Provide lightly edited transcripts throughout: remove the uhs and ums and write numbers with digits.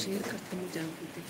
Share करते हैं जागृति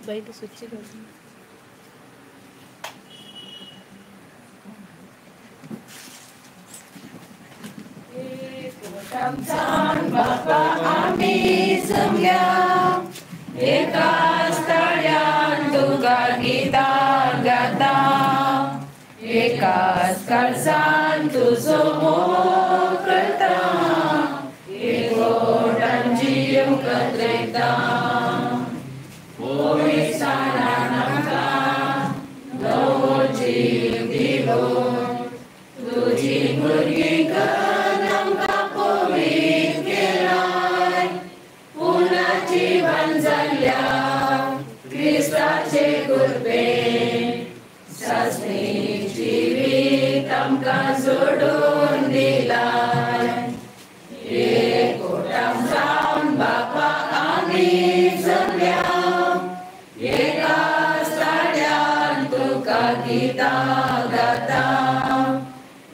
బయట స్విచ్ కదా Tamsan Bapa Ami Semya Eka Starian Tuga Gita Gata एकाच काळजान तुझो मोग करता, एकवटांची एकत्रिता. पवित्रान आमकां नवो जीव दिलो, तुजी भुरगीं करून आमकां पवित्र केलाय. पुना जीवन जाल्ल्या क्रिस्ताचे कृपेन सासणी जिवीत आमकां जोडून दिलाय. एकवटान जावन बापा आमी जमल्या, एकाच ताड्यान तुका गितां गाता.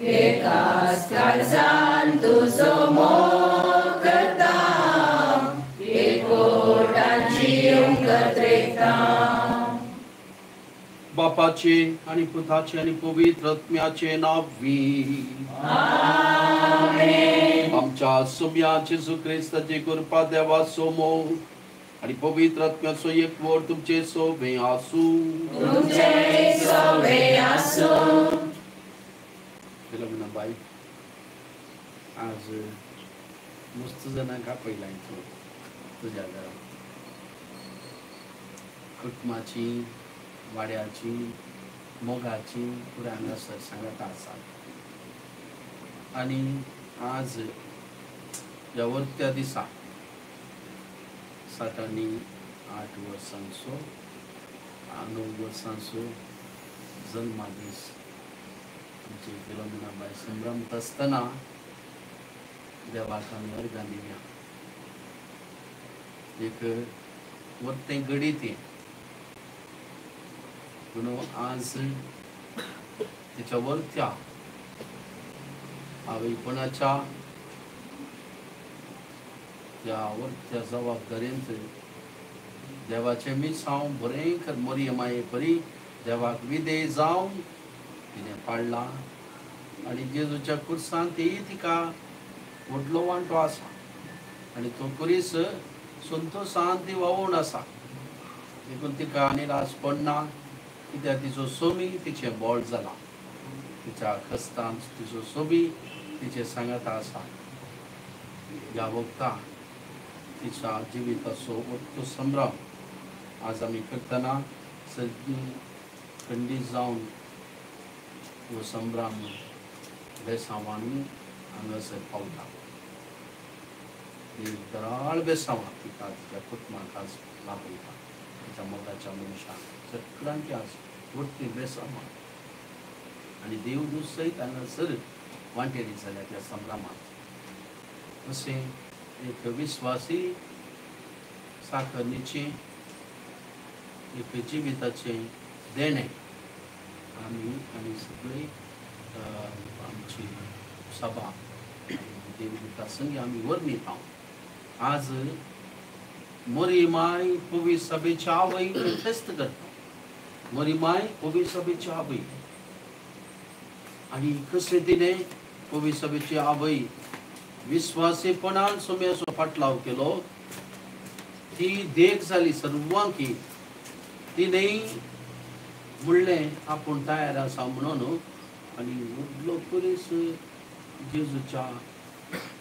एकाच काळजान तुजो मोग करता, एकवटांची एकत्रिता. बापाचे आणि पुताचे आणि पवित्र आत्म्याचे नावी. आमेन. आमच्या सुम्याचे जेजू ख्रिस्ताची कृपा देवा सोमो आणि पवित्र आत्म्याचो एकवट तुमचे सोबे आसू. तुमचे सोबे आसू. बाई आज मस्त जणांका पहिल्यांचो तुझ्या घरा कुटुंबाची वाड्याची मोगाची पुऱ्या हांगासर सांगता आसात. आणि आज ह्या वर्त्या दिसा 7 आनी 8 वर्सांचो 9 वर्सांचो जल्मा दीस आमची फिलोमिनाबाई संभ्रमत आसतना देवाक आमी अर्घां दिवया. एक वर्तें घडीत यें पूण आज तिच्या वर्त्या आवयपणाच्या त्या वर्त्या जबाबदारेंत देवाचे मीस हांव बरें मोरये माये परी देवाक विधेय जावन तिणें पाडला. आनी जेजूच्या कुर्सांत तिका व्हडलो वांटो आसा आनी तो कुरीस संतोशांत ती वावून आसा. देखून तिका निराश पडना, कित्याक तिचो सोमी तिचे बोळ जाला. तिच्या कस्तांत तिचो सोबी तिचे सांगाता आसा. ह्या वखदां तिच्या जिविताचो तो संभ्रम आज आमी करतना सगळीं खंडीत जावन हो संभ्रम बेसांवांनी हांगासर पावता. ही दराळ बेसांवां तिका तिच्या कुटुंबाक आज लाभयता. तिच्या मोगाच्या मनशाक सगळ्यांची आज व्हडली बेसांवां आनी देवदूत सयत हांगासर वांटेली जाल्या त्या संभ्रमांत. अशें एक विस्वासी साखरणेचें एक जिविताचें देणें आमी आनी सगळीं आमची सभा देवदूता संगी आमी वर्णित आहोत. आज मोरी माय पवित्र सभेच्या आवय फेस्त करता. मोरी माय पवित्र सभेची आवय आनी कशें तिणें पवित्र सभेची आवय विस्वासीपणान सोम्याचो फाटलाव केलो. ती देख जाली सर्वांकी. तिणें म्हणलें आपूण तयार आसा म्हणून आनी व्हडलो कुरीस जेजूच्या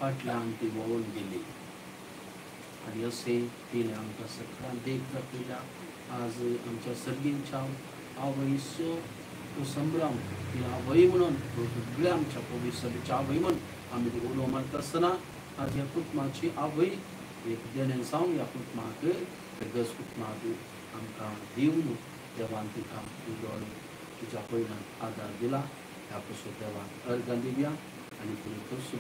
फाटल्यान ती वळून गेली. आनी अशें तिणें आमकां सगळ्यांक देख दाखयल्या. आज आमच्या सर्गींच्या आवयचो तो संभ्रम ती आवय म्हणून सगळ्या आमच्या पवित्र सभेच्या आवय म्हणून आमी ती उलो मारता आसतना आज ह्या कुटुंबाची आवय एक देणें जावन ह्या कुटुंबाक गज कुटुंबाक आमकां दिवन देवान तिका उजवाड तिच्या पयल्यान आदार दिला. ह्या पासून देवाक अर्घां दिवया आनी फुडें तसो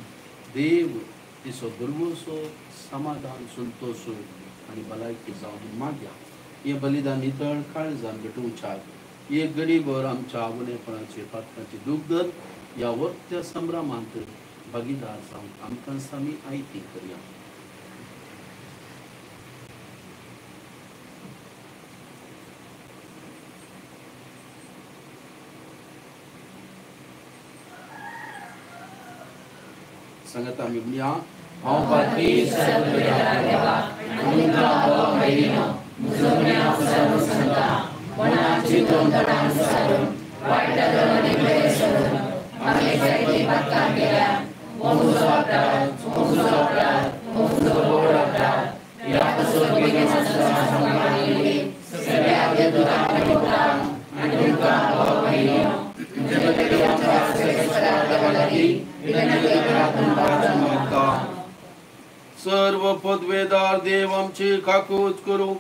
देव तिचो बरोसो समाधान संतोश आनी भलायकी जावन मागया. हें बलिदान नितळ काळजान घटोवच्याक एक घडीभर आमच्या आवणेपणाचे पात्राचे दूख धर. ह्या वर्त्या संभ्रमांत भागीदार जावन आमकां सामी आयती करया. सांगता आमी म्हणया हांव पात्री सर्वव्यापी देवा तुमकां हो महिनो मुजोवण्या सर्व संतां मनाची तोंडां विचारून वाईट आणि बरे सोडून आम्ही जायते बातकाम केल्या मोमुजो अपराध मोमुजो गोड अपराध यापासून बेगीन समाजामध्ये सगळ्या देवतांना ठोकराम आणि तुमका भावबहिणीनो जगतातील आमच्या सर्वेश्वरा देवालाही विनंती करातून प्रार्थना मागता. सर्व पदवेदार देव आमची काकूच करू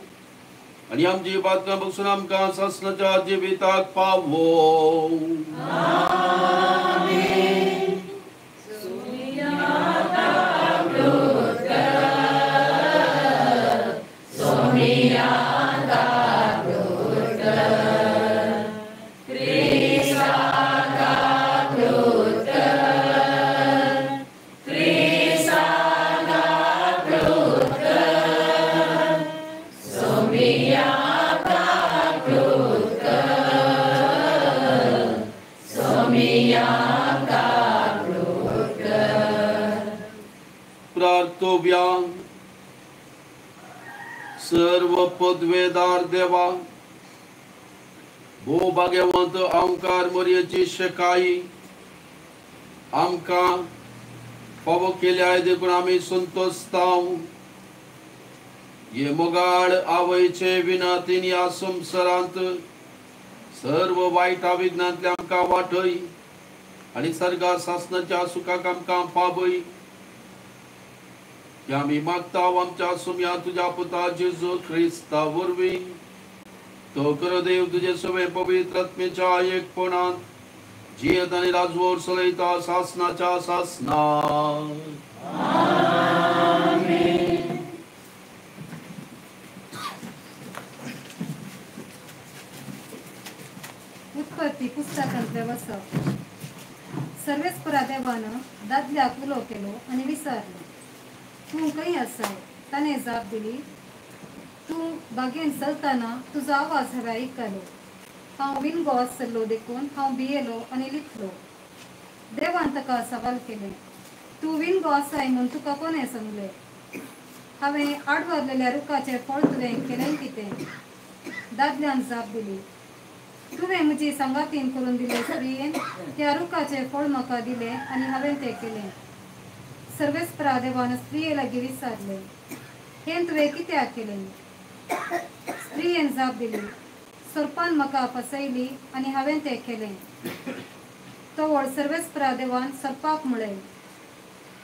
आणि आमची बातम्या बसून आमकां ससनाच्या जिविताक पावो. प्रार्थोव्या. सर्व पदवेदार देवा भो भाग्यवंत आमकार मर्याची शेकाई आमकां फावो केल्या देखून आमी संतोषताव. ये मोगाळ आवयचे विनातीन या संवसारांत सर्व वाईटा विघ्नांतले आमकां वाटय आणि सर्गा सासनाच्या सुखाक आमकां पावय. की आमी मागता आमच्या सुम्या तुझ्या पुता जेजू ख्रिस्ता वरवीं. तो कर देव तुझे सवे पवित्र आत्मेच्या एकपणांत जियत आणि राजवोर चलयता सासनाच्या सासनांत. उत्पत्ती पुस्तकांतले वचप. सर्वेस्परा देवानं दादल्याक उलो केलो आनी विचारलो, तूं खंय आसाय? ताणें जाप दिली, तूं बागेन चलतना तुजो आवाज हांवें आयकलो. हांव विणगो आसलो देखून हांव भियेलो आनी लिखलो. देवान ताका सवाल केलें, तूं विणगो आसाय म्हूण तुका कोणें सांगलें? हांवें आडवरलेल्या रुखाचें फळ तुवें केलें कितें? दादल्यान जाप दिली, तुवें म्हजी सांगातीन करून दिलें स्त्रियेन त्या रुखाचें फळ म्हाका दिलें आनी हांवें तें केलें. सर्वेस्परा देवान स्त्रिये लागीं विचारलें, हें तुवें कित्याक केलें? स्त्रियेन जाप दिली, सर्पान म्हाका फसयली आनी हांवें तें केलें. तो व्हड सर्वेस्परा देवान सर्पाक म्हळें,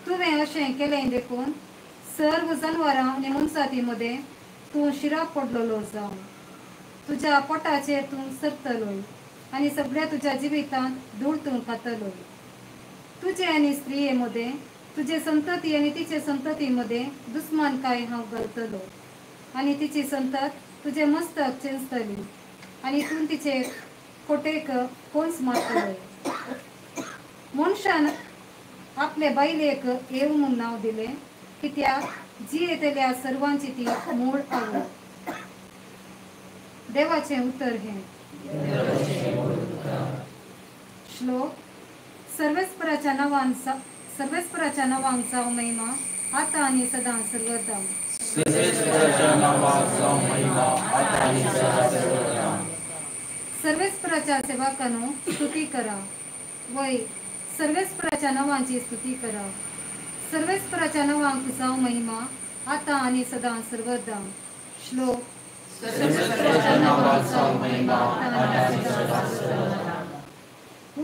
तुवें अशें केलें देखून सर्व जनावरां आनी मनशांती मदें तूं शिराक पडलेलो जावन तुज्या पोटाचेर तूं सरतलोय आनी सगळ्या तुज्या जिवितांत धूळ तूं खातलोय. तुजे आनी स्त्रिये मदें तुजे संतती आनी तिचे संतती मदें दुस्मानकाय हांव घालतलो आनी तिची संतत तुजे मस्तक चेंचतली आनी तूं तिचे कोटेक कोंस मारतलोय. मनशान आपले बायलेक एव म्हूण नांव दिलें, कित्याक जी येतल्या सर्वांची ती मूळ आवड. देवाचें उतर हें. श्लोक. सर्वेस्पराच्या नांवान जावं महिमा आता आनी सदां सर्वदा. सर्वेस्पराच्या सेवकांनो स्तुती करा. वय सर्वेस्पराच्या नांवांची स्तुती करा. सर्वेस्पराच्या नांवांक जावं महिमा आता आनी सदां सर्वदा. श्लोक.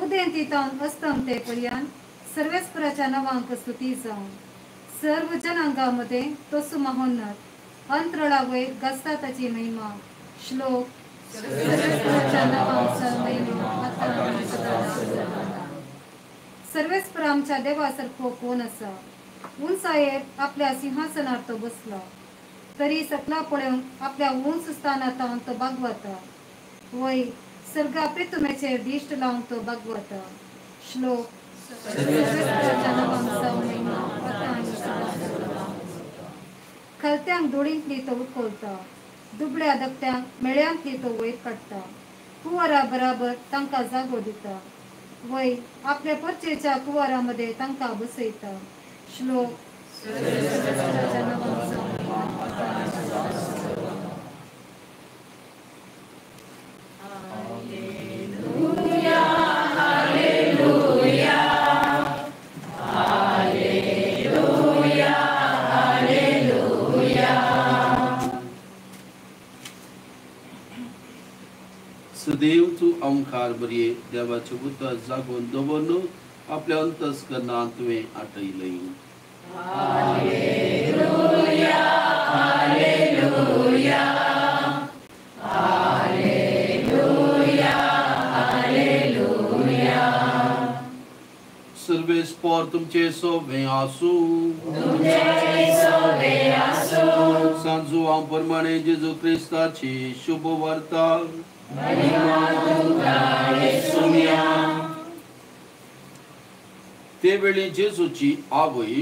उदें तितावन अस्तम ते पर्यंत सर्वेस्पराच्या नांवांक स्तुती जावं. सर्व जनांगा मध्ये तोसू महोन्नत अंतरळा वयर गाजता ताची महिमा. श्लोक. सर्वेस्पराच्या नांवांक जावं महिमा आता आनी सदां सर्वदा. सर्वेस्पर आमच्या देवा सारको कोण आसा? उंचायेर आपल्या सिंहासनार तो बसला, तरी सकला पळोवंक आपल्या उंच स्थानांत तो भागवता. वय सर्गा प्रितुमेचेर दिश्ट लावंक तो भागवता. श्लोक. खलत्यांक धुळींतली तो उखलता, दुबळ्या दगट्यांक मेळ्यांतली तो वयर काडटा. कुंवारा बराबर तांकां जागो दिता. वय आपल्या परचेच्या कुंवारा मध्ये तांकां बसयता. श्लोक. Hallelujah. ओंकार बरी देवाचे उतर जागोन दवरून आपल्या अंतस्करणात तुवें आटयलें. Hallelujah hallelujah hallelujah hallelujah. सर्वेस्पर तुमचे सोबे आसूं. तुमचे सोबे आसूं. सांजो हांव प्रमाणे जेजू क्रिस्ताची शुभ वार्ता महिमा तुमकां येसुया. ते वेळी जेजूची आवय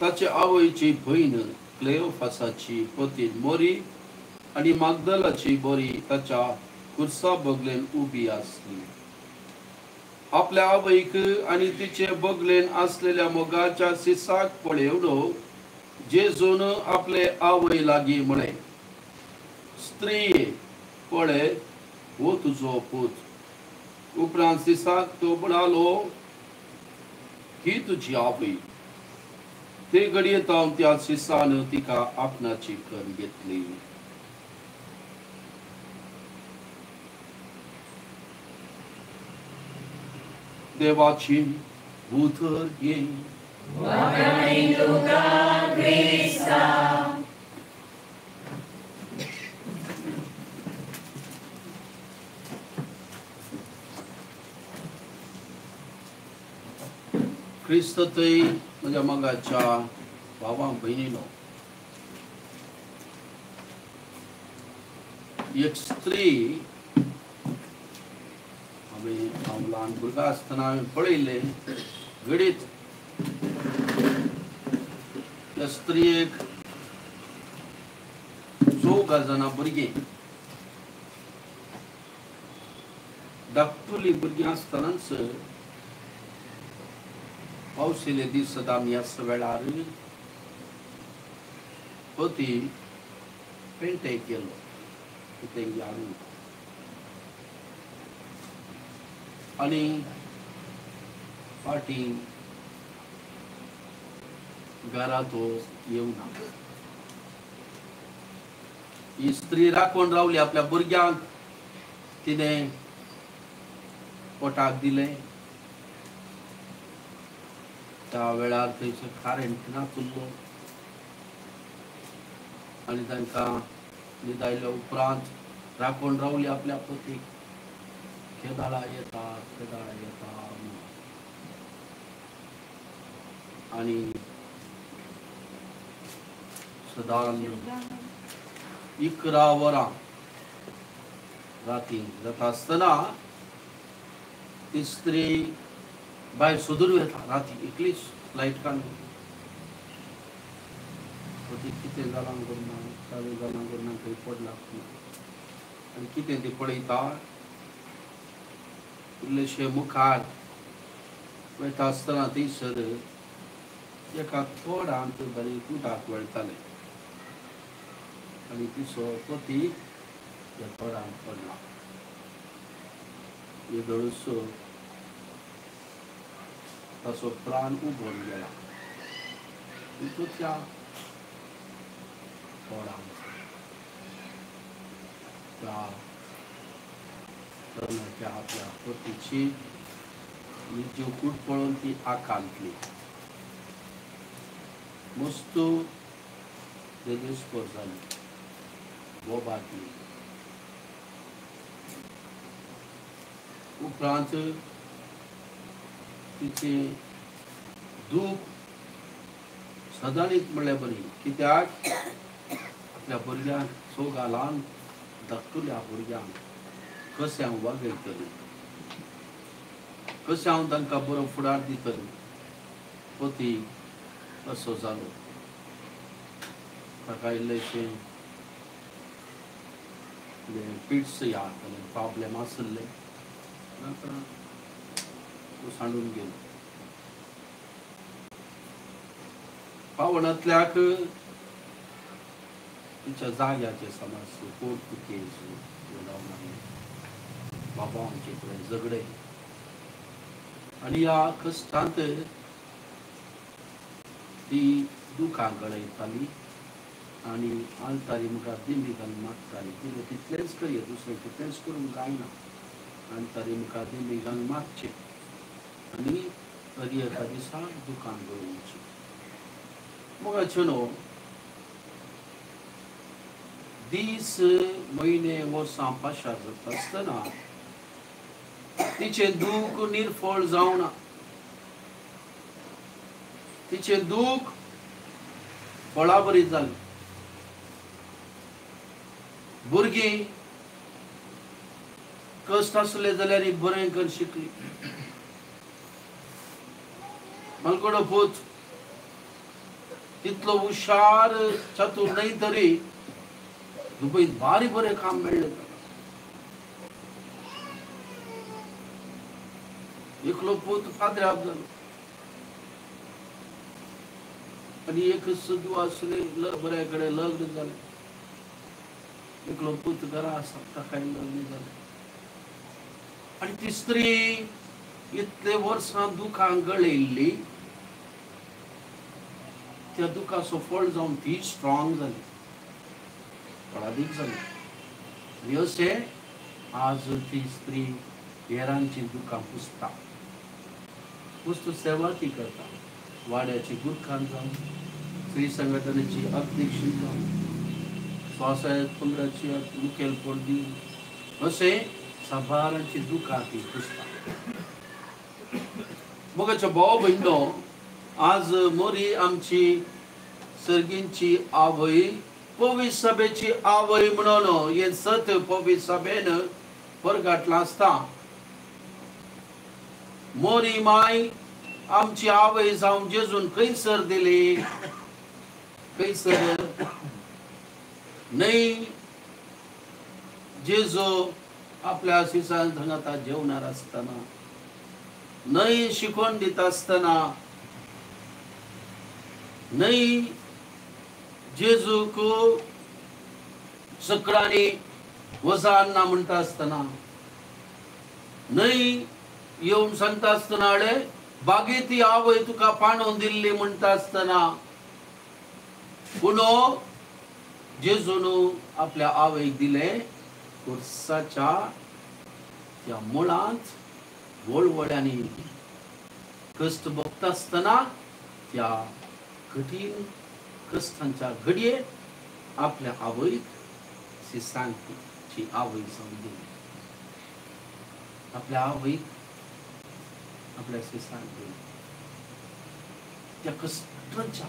ताचे आवयची भयण क्लेओफासाची पती मोरी आणि मागदलाची बोरी ताच्या खुर्सा बगलेन उबी आसली. आपल्या आवयक आणि तिचे बगलेन असलेल्या मोगाच्या सिसाक पळयलो जेजून आपले आवय लागी म्हळे, स्त्रिये पळय हो तुजो पूत. उपरांत सिसाक तो म्हणालो, ही तुझी आवय. ते घडयेत त्या सिसान तिका आपणाची कर घेतली. देवाची उतर घे. वखणी तुका क्रिस्ता. ख्रिस्त थंय म्हज्या मगाच्या भावां भयणीनो, एक स्त्री हांव ल्हान भुरगो आसतना हांवें पळयलें घडीत त्या स्त्रियेक 14 जाणां भुरगीं धाकटुलीं भुरगीं आसतनाच पावशिल्ले दीस आमी ह्याच वेळार पती पेंटेक गेलो कितें हाडून आनी फाटी घरा तो येवना. ही स्त्री राखून रावली. आपल्या भुरग्यांक तिणें पोटाक दिलें. त्या वेळार थंयचो खारेंट नाचुल्लो आनी तांकां न्हिदायल्या उपरांत राखून रावली आपल्या पतीक. केदाळा येता आनी सदां 11 वरां राती जाता आसतना ती स्त्री भायर सोदून येता राती एकलीच लायट काडून. कितें जालां करना चालू जालां करना खंय पडला आनी कितें ती पळयता. इल्लेशे मुखार वयता आसतना थंयसर एका तोडांत बारीक उदक वळतालें आनी तिचो पती त्या तोडांत पडला. येदळूच ताचो प्राण उबोन गेला. त्या तोडांत त्या आपल्या पतीची जीव कूट पळोवन ती आकांतली. मस्त देदेस्पर जाली, बोबाटली. उपरांत तिचे दूख सदांच म्हणल्यार बरी. कित्याक आपल्या भुरग्यांक सोगा ल्हान धाकटुल्या भुरग्यांक कशें हांव वागयतलें, कशें हांव तांकां बरो फुडार दितलें. पती असो जालो. ताका इल्लेशें पिट्स ह्या प्रॉब्लेम आसले. तो सांडून गेलो. पावणांतल्याक तिच्या जाग्याचे समस्या, पोर्तुगेज बाबांचे कडेन झगडे आनी ह्या कश्टांत ती दुखां गळयताली आनी आलतारी मुखार दिंडी घालून मागताली. तिणें तितलेंच करियर, दुसरें कितेंच करूंक जायना. आनी तारी मुखार देगांक मागचें आनी तरी एका दिसा दुकान दवरचें. मोगाचें न्हू, दीस म्हयने वर्सां पाशार जाता आसतना तिचें दूख निर्फळ जावना. तिचें दूख फळाबरी जालें. भुरगीं कश्ट आसले जाल्यार बरें कर शिकली. मलकडो पूत तितलो हुशार चतूर न्हय तरी दुबईत भारी बरें काम मेळ्ळें. एकलो पूत फादराक जालो आनी एक सदू आसली बरे कडेन लग्न जालें. एकलो पूत घरा आसा ताकाय लग्न जालें. आनी ती स्त्री इतले वर्सां दुखांक गळयल्ली, त्या दुखाचो फळ जावन ती स्ट्रॉंग जाली, फळादीक जाली. आनी अशें आज ती स्त्री हेरांची दुखां पुसता, सेवा ती करता. वाड्याची गुरखान जावन, स्त्री संघटनेची अध्यक्ष जावन, स्वासाय पंगडाची मुखेलपण दिवन अशें साबारांची दुखां ती पुसता. मोगाच्या भाव भयणो, आज मोरी आमची सर्गींची आवय पवित्र सभेची आवय म्हणून हे सत पवित्र सभेन परगाटला आसता. मोरी माय आमची आवय जावन जेजून खंयसर दिली, खंयसर न्हय जेजू आपल्या शिसांत हांगा जेवणार आसतना, न्हय शिकोवन दिता आसतना, न्हय जेजूक सकाळी वजा अन्ना म्हणटा आसतना, न्हय येवन सांगता आसतना अडे बागे ती आवय तुका पाणो दिल्ली म्हणटा आसतना, पूण जेजून आपल्या आवयक दिले खुर्साच्या त्या मुळांत वळवळ्यांनी कश्ट भोगता आसतना त्या कठीण कश्टांच्या घडयेक आपल्या आवयक शिसांची आवय जावन दिली. आपल्या आवयक आपल्या शिसांक दिली. त्या कश्टांच्या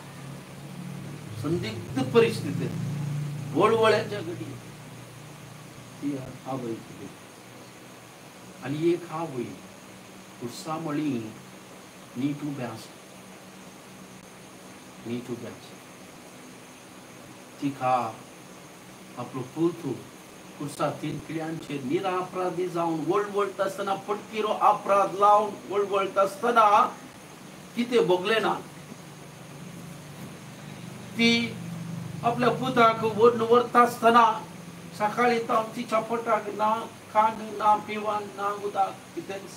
संदिग्ध परिस्थितीत वळवळ्याच्या घडयेक ती आवय दिली. आनी एक आवय खुर्सा मळी नीट उबें आसा, नीट उबें आसा. तिका आपलो पूत खुर्सा तीन पिळ्यांचेर निरापराधी जावन वळवळटा आसतना, पटकिरो अपराध लावन वळवळटा आसतना कितें भोगलें ना. ती आपल्या पुताक व्हरून व्हरता आसतना सकाळी तिच्या पोटाक ना खाण ना पिवान ना उदक कितेंच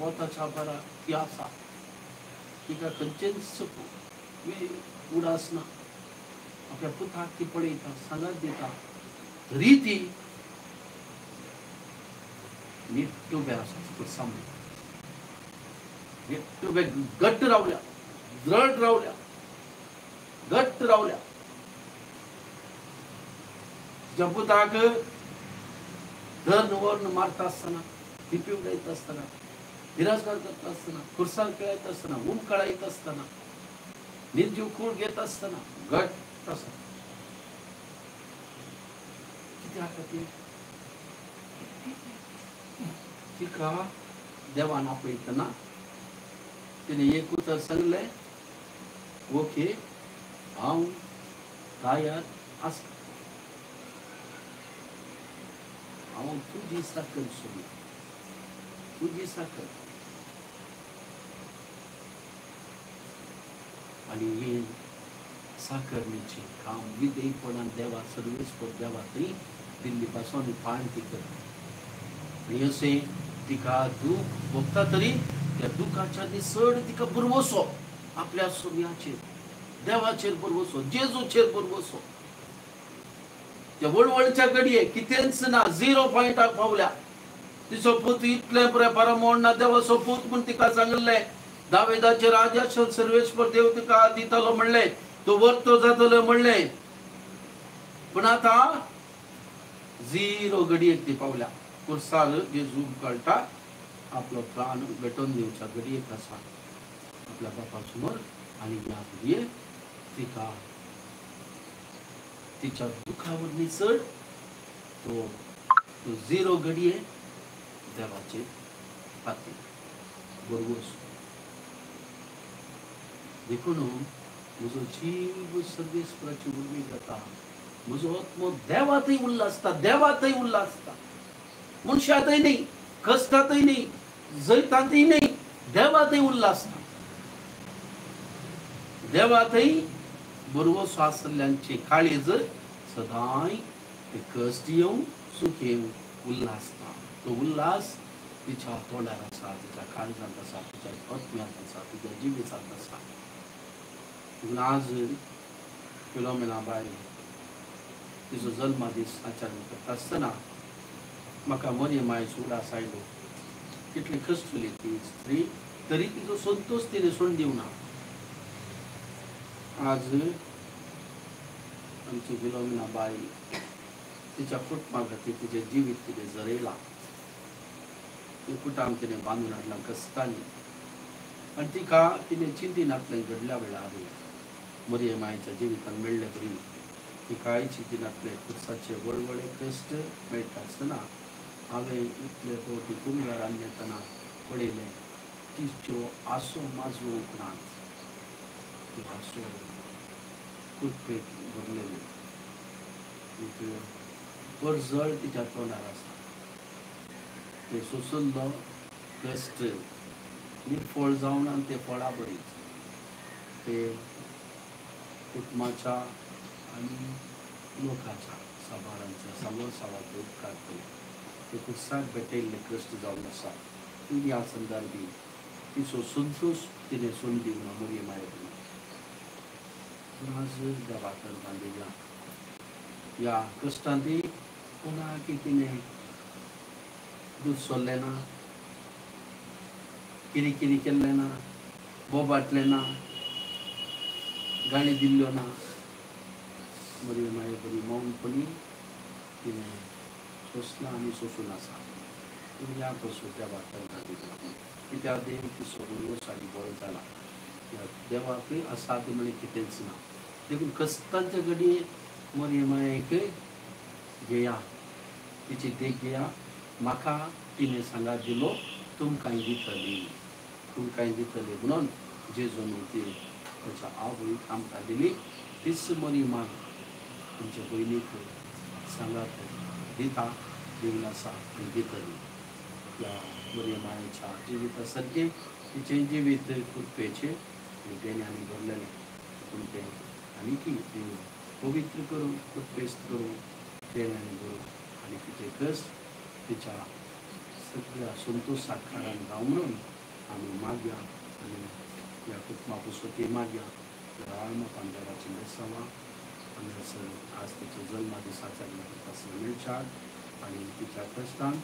वताच्या बरा ती आसा. तिका खंयचेच उडास ना. आपल्या पुताक ती पळयता, सांगात दिता, तरी ती नीट उबें आसा. सामने नीट उबें घट्ट रावल्या, दृढ रावल्या, घट्ट रावल्या. तिच्या पुताक धन वर्ण मारता आसतना, पिपी उडयता आसतना, निराशकार करता आसतना, खुर्सार खेळत आसतना, ऊन कळायत आसतना, निर्जीव कूळ घेत आसतना घट्ट आसा. कित्याक खातीर तिका देवान आपयतना तिने एक उतर सांगलें, ओके हांव तयार आसा, हांव तुजी साकर सोडून, तुजी साकर. आनी हे साकरणेचे काम विधेयपणान देवा सर्वेस्पर देवा थंय दिल्ली पासून पाण ती करता. आनी अशें तिका दूख भोगता तरी त्या दुखाच्या दिसड तिका बरवसो आपल्या सोम्याचेर, देवाचेर बरवसो, जेजूचेर बरवसो. त्या वळवळच्या घडये कितेंच ना 0 पॉइंटाक पावल्या तिचो पूत इतले परमोडना देवाचो पूत म्हण तिका सांगले दाविदाचे राजा सर्वेश्वर देव तिका दितलो म्हणले तो वर्तो जातलो म्हणले पण आता 0 घडयेक ती पावल्या कुर्सार जेजू कळटा आपलो प्राण भेटून दिवच्या घडयेक आसा आपल्या बापा समोर आणि या घडये तिका तिच्या दुखावर निसळ तो 0 घडये देवाचे खातीर बरोबर देखून म्हजो जीव सर्वेस्पराची उर्मी जाता म्हजो आत्मो देवातय उल्लासता देवातय उल्लासता मनशातय नाही कष्टातय नाही जैतातय नाही देवातय उल्लासता देवातय बरोबर स्वासल्यांचे काळीज सदांय ते कष्ट येऊन सुख येऊन उल्लासता तो उल्लास तिच्या तोंडार आसा तिच्या काळजांत आसा तिच्या आत्म्यांत आसा तिच्या जिवीतांत आसा आज फिलोमेना बाय तिचो जल्मा दीस आचरण करता आसतना म्हाका मरियमाय उगडास आयलो कितली कश्टली ती स्त्री तरी तिचो संतोष तिने सोडून दिवना आज आमची फिलोमेना बाय तिच्या कुटुंबा खातीर तिचे जिवीत तिने जरयला ते कुटाम तिने बांदून हाडला कस्तांनी आनी तिका तिने चिंतिनांतले घडल्या वेळार मरियमायेच्या जिवितान मेळ्ळे तरी तिकाय चिंतिनांतले कुर्साचे वळवळे कश्ट मेळटा आसतना हांवें इतले फावटी कुंभारान येतना पळयलें तिच्यो आसो माजो उपरांत ती आसो कुटपेट भरलेली परजळ तिच्या तोंडार आसा ते सोसल्लो कश्ट निरफळ जावन आनी ते फळां बरीच ते कुटुंबाच्या आनी लोकांच्या साबारांच्या समोरसावाचे उपकार केले ते कुर्साक भेटयल्ले कश्ट जावन आसा ती ह्या संदर्भी तिचो संतोष तिने सोडून दिवना मरियमाये आज देवाकर बांदिल्ल्या ह्या कश्टांती कोणाक तिने दूध सोडलें ना कितें कितें केल्लें ना बोबाटलें ना गाणी दिल्ल्यो ना मरियमाये बरी मौनपणी तिने सोसला आनी सोसून आसा पूण ह्या कसो देवाक कित्याक देव ती सोडून वचाली बरो जाला देवाकय असाध्य म्हळ्यार कितेंच ना देखून कश्टांचे घडये मरियमायेक घेया तिची देख घेया म्हाका तिने सांगात दिलो तुमकां दितली म्हणून जेजून ती त्याच्या आवयक आमकां दिली तीच मरियमाय तुमच्या भयणीक सांगात दिता दिवन आसा आनी दितली त्या मरियमायेच्या जिविता सारकें तिचें जिवीत कृपेचें आनी देण्यानी भरलेलें पूण तें आनीकय देव पवित्र करूं कृपेस्त करूं देण्यानी भरूं आनी तिचे कश्ट तिच्या सगळ्या संतोषाक काळान गाव म्हणून आमी मागया आनी ह्या कुटुंबापुसती मागया आळमा पांडवाची बेसावा हांगासर आज तिच्या जल्मा दिसाच्या पासून मेळच्यात आनी तिच्या कश्टान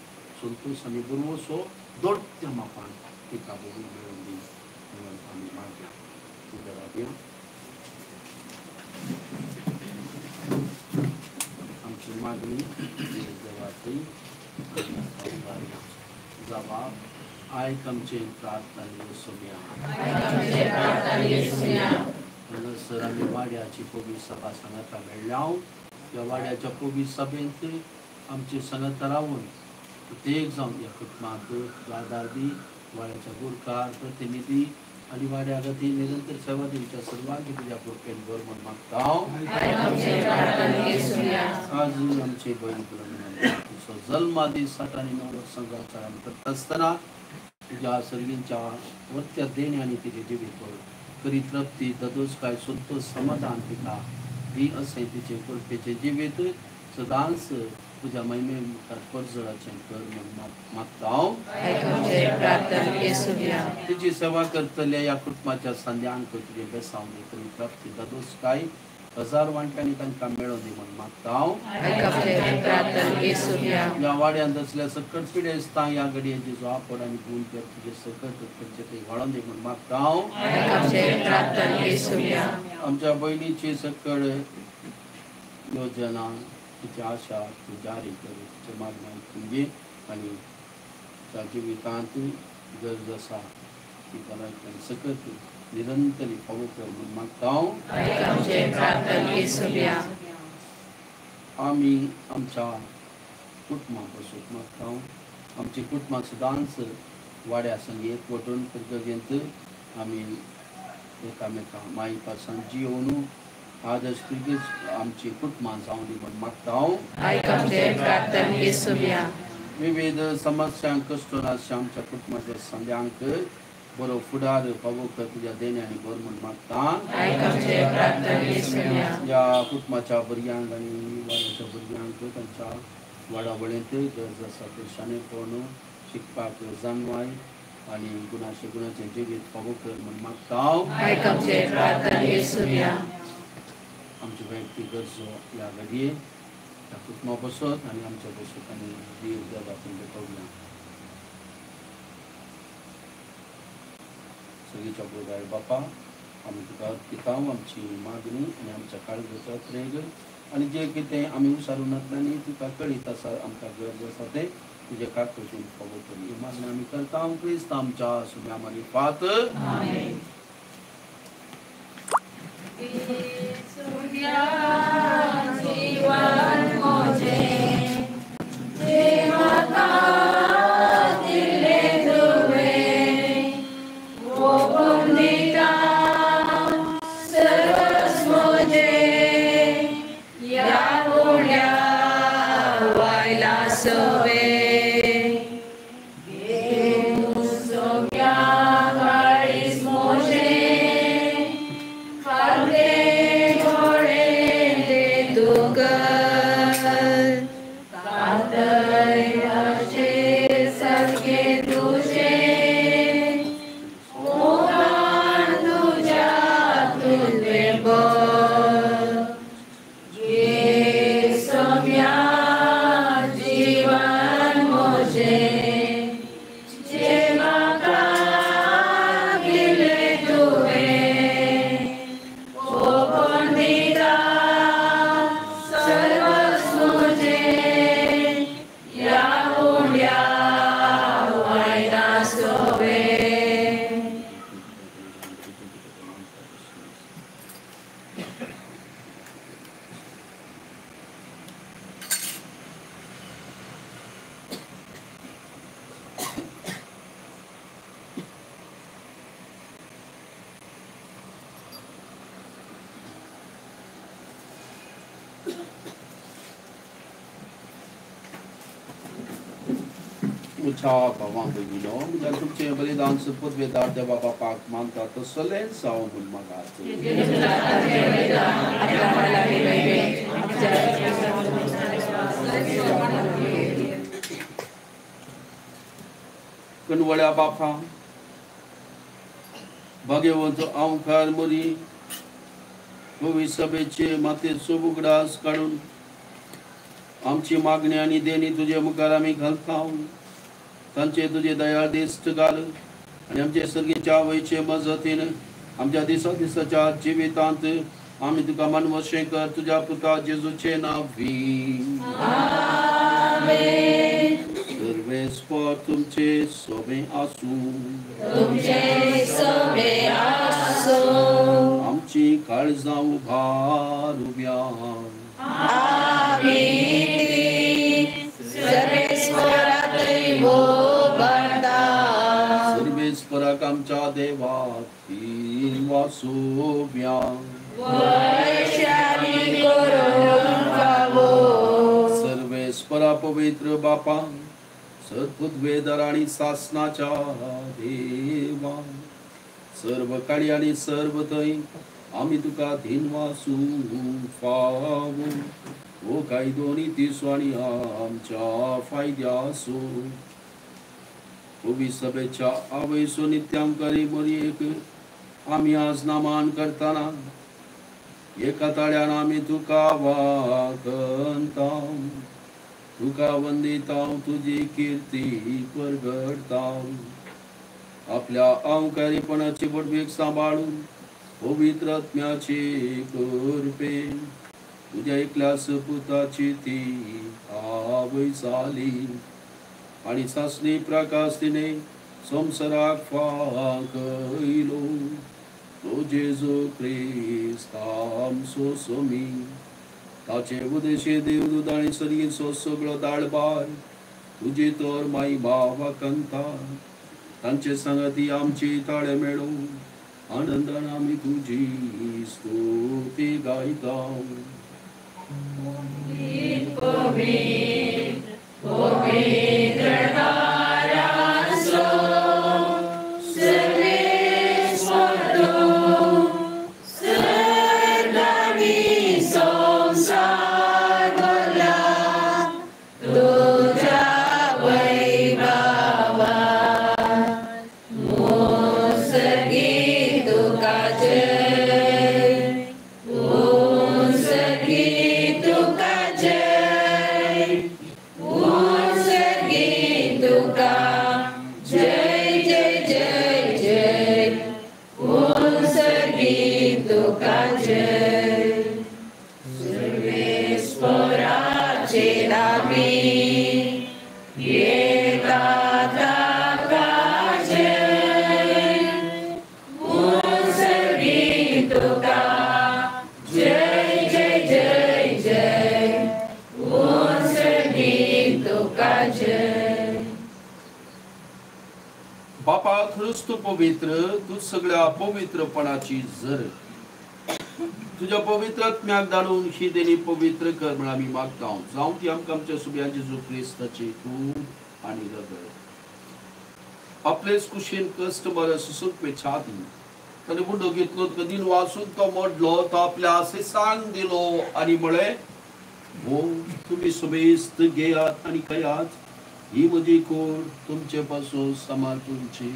संतोष आनी बरोवसो दोडत्या मापान तिका बरोवन मेळोवन दी म्हणून आमी मागया देवा आमची मागणी देवाची जबाब आयक आमचे प्रार्थना येसुया सर आमी वाड्याची पवित्र सभा सांगता मेळ्ळ्या त्या वाड्याच्या पवित्र सभेंत आमचे संगत रावून प्रत्येक जावन ह्या कुटुंबाक आदार दी वाड्याच्या गुरकार प्रतिनिधी आनी वाड्या खातीर निरंतर सेवा दिवच्या सर्वांक तुज्या कृपेन बर म्हूण मागता आज आमचे बहीण तुजो जल्मा दीस 8 आनी 9 वर्सां जावचा आमी करता आसतना तुज्या सर्वींच्या वत्या देणे आनी तिचे जिवीत करी तृप्ती ददोसकाय संतोष समाधान तिका दी असे तिचे कृपेचे जिवीत सदांच तुझ्या महिमे मुखार परजळाचें कर म्हूण मागता तिची सेवा करतल्या ह्या कुटुंबाच्या संध्यांक तुजे बेसावणी करी प्राप्ती ददोसकाय 1000 वांट्यांनी तांकां मेळों दी म्हण मागता हांव आमचे प्रार्थना येसुया या वाड्यांत असल्या सकट पिडे दिसता ह्या घडयेची जो आपड आनी गुण कर तुजे सकट खंयचे ते घडोवन दी म्हण मागता हांव आमचे प्रार्थना येसुया आमच्या बहिणीची सकट योजना तिची आशा तूं जारी कर तिचे मागण्या तुमगे आनी त्या जिवितांत गरज आसा ती भलायकी सकट निरंतर फावो कर म्हण मागता हांव आमचे प्रार्थना येसुया आमी आमच्या कुटुंबां पासून मागता हांव आमची कुटुंबां सदांच वाड्या संगी एकवटून गरजेंत आमी एकामेकां माई पासान जियोवन आदर्श पिळगेच आमची कुटुंबां जावं दी म्हण मागता हांव आमचे प्रार्थना येसुया विविध समस्यांक कश्टून आसा आमच्या कुटुंबाच्या सगळ्यांक बरो फुडार फावो कर तुज्या देण्यानी भर म्हण मागता आमचे प्रार्थना येसुया या कुटुंबाच्या भुरग्यांक आनी वाड्याच्या भुरग्यांक तांच्या वाडावळींत गरज आसा ते शाणेपण शिकपाक जाणवाय आनी गुणाचें जिवीत फावो कर म्हण मागता हांव आमचे प्रार्थना येसुया आमचे वैयक्तीक गरजो ह्या घडये त्या कुटुंबा बसत आनी आमच्या बसत आनी देव देवा तुमच्या कवल्या सगळीच्या बोधाय बापा आमी तुका पितांव आमची मागणी आनी आमच्या काळजेचो त्रेग आनी जे कितें आमी विचारून नातल्यानी तुका कळीत आसा आमकां गरज आसा तें तुजे काकुशीन फावो कर ही मागणी आमी करता हांव क्रिस्त आमच्या सुम्या मारी पात जीवन मोजे जे म्हाका दिले तुवें ओपून दिता सर्वच मोजे या उड्या वायला सवे सोग्या काळीस मोजे उछा भगवान बगिनो मुझे तुमचे बलिदान से पुतवेदार देवा बापा मानता तो सलेन साओ मुन मगाते कनवळ्या बापा भगवंत आमखार मुरी भवी सभेचे माते सुबुगडास काढून आमची मागणी आणि देणी तुझे मुखार आम्ही घालता तांचे तुझे दयाळ दिश्ट घाल आणि आमचे सर्गीच्या वयचे मजतीन आमच्या दिसाच्या जिवितांत आम्ही तुका मनवशें कर तुझ्या पुता जेजूचे नावी सर्वेस्पर तुमचे सोबे आसू आमची काळजां उभार उब्या सर्वेस्पराक आमच्या देवा वासुव्या सर्वेस्परा पवित्र बापा सद्बुद्धवेदर आणि शासनाच्या देवा सर्व काळी आणि सर्व थंय आम्ही तुका धीन वासू फावो ओ काही दोन्ही तिसो आणि आमच्या फायद्यासो उभी सभेच्या आवयसो नित्यांकरी मरी एक आम्ही आज नामान करताना एका ताळ्यान आम्ही तुका वाकंताव, तुका वंदिताव, तुझी कीर्ती परगडताव. आपल्या अहंकारीपणाची बोटबीक सांभाळून पवित्र आत्म्याची कृपे तुझ्या एकल्यास पुताची ती आवयसाली आणि सासणी प्रकाश तिने संसाराक फाकयलो. तो जेजू ख्रिस्त आमचो सोमी, ताचे उदेशे देवदूत आणि सगळी सगळो दाळबार तुझी तर माई बाबा कंता. तांचे संगती आमची ताळे मेळो, आनंदान आम्ही तुझी स्तुती गायता. बापा खरंच तू पवित्र, तू सगळ्या पवित्रपणाची झर. तुझ्या पवित्र आत्म्याक धाडून ही देणी पवित्र कर म्हणून आम्ही मागता. जाऊन ती आमकां आमच्या सुब्याची जो क्रिस्ताची तूप आणि रगत आपलेच कुशीन कष्ट बरं सुसूक पेछादी ताणे मुंडो घेतलो कधीन वाचून तो मोडलो तो आपल्या आसेसांक दिलो आणि म्हळे हो तुम्ही सुबेस्त घेयात आणि खयात, ही म्हजी कोड तुमचे पासून समातूंची.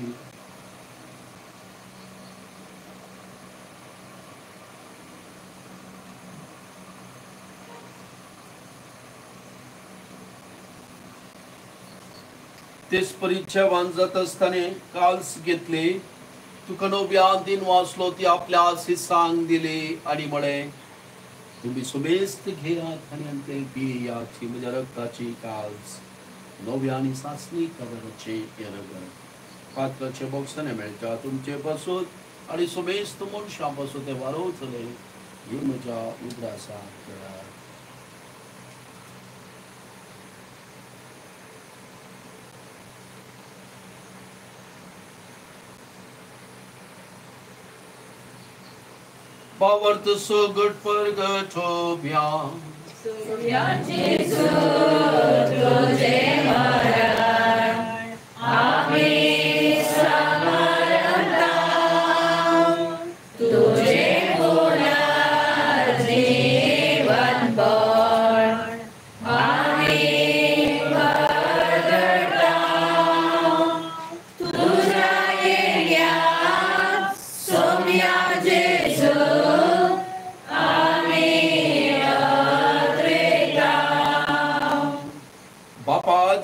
तेच परिचयवान जात असताना काल्स घेतले, तुका नव्या दिन वाचलो ती आपल्या आशीसांक दिले आणि म्हळे तुम्ही सुबेस्त घेयात आणि अंते पियात, ही म्हज्या रक्ताची काल्स नव्या आणि सासणी कवराचे रगत. पात्राचे बोक्साने मेळटा तुमचे पासून आणि सुबेस्त मनशा पासून ते वारोवतले, ही म्हज्या उगडासाक करा. पावर्त सोगट परगट होब्या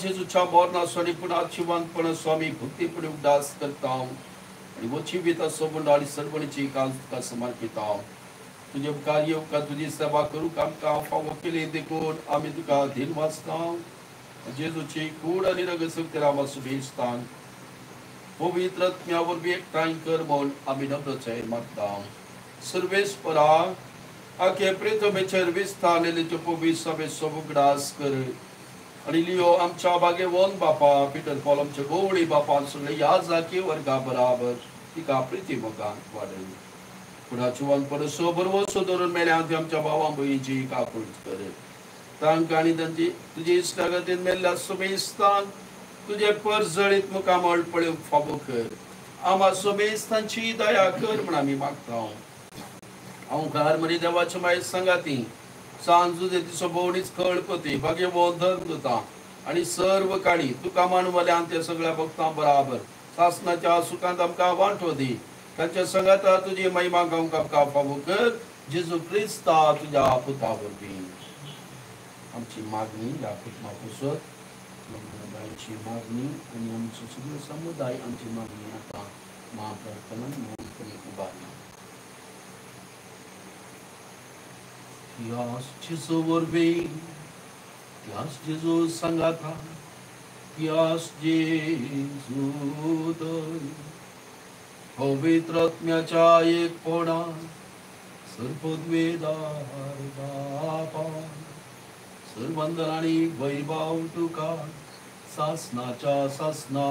जेजूच्या बोरनासोनी पुनाचिवानपण स्वामी भक्तीपणे उदास करता आणि वची विता सोबंड आणि सर्वणीची काल तुका समर्पिता. तुझे कार्य का तुझी सेवा करू काम का फावो केले देखून आम्ही तुका धीन वाचता. जेजूची कूड आणि रगसक तेरा वासुभेस्तान पवित्र आत्म्यावर बी एकठांय कर म्हणून आम्ही नम्रचय मागता. सर्वेस्परा आखे प्रेतमेचेर विस्तार नेलेचे पवित्र सभे सोबुगडास कर आणि लिओ आमच्या बागे वन बापा पीटर पॉल आमच्या गोवळी बापा सगळे या जाके वर्गा बराबर तिका प्रितीमकान वाढली. पुढाची वन परसो बरोबर धरून मेल्या आमच्या भावां भयणीची काकूळ कर. तांकां आनी तांची तुजे इश्टागतीन मेल्ल्या सोमेस्तान तुझे परजळीत मुखार मळपळ्योंक फावो कर. आम्हा सोमेस्तांची दया कर म्हण आमी मागता. हांव घर मरी देवाच्या मागीर सांगाती सांजू दिसो भोवणीच कळपती बागे धर दोता आणि सर्व काळी तुका मानवल्यान त्या सगळ्या भक्तां बराबर सासनाच्या सुखांत आमकां वांटो दी. तांच्या संगाता तुजी महिमा आमकां फावो कर जेजू क्रिस्ता तुझ्या पुतावरवी आमची मागणी या कुटुंबापुसत बाईची मागणी आणि आमचं सगळं समुदाय आमची मागणी आता महाप्रार्थना म्हणून उभारली. यास जेजू वरवी यास जेजू सांगाता यास जेजू दय पवित्र आत्म्याच्या एकपणा सर्वोद्वेदार बापा सर्वंदन आणि वैभव तुका सासनाच्या सासना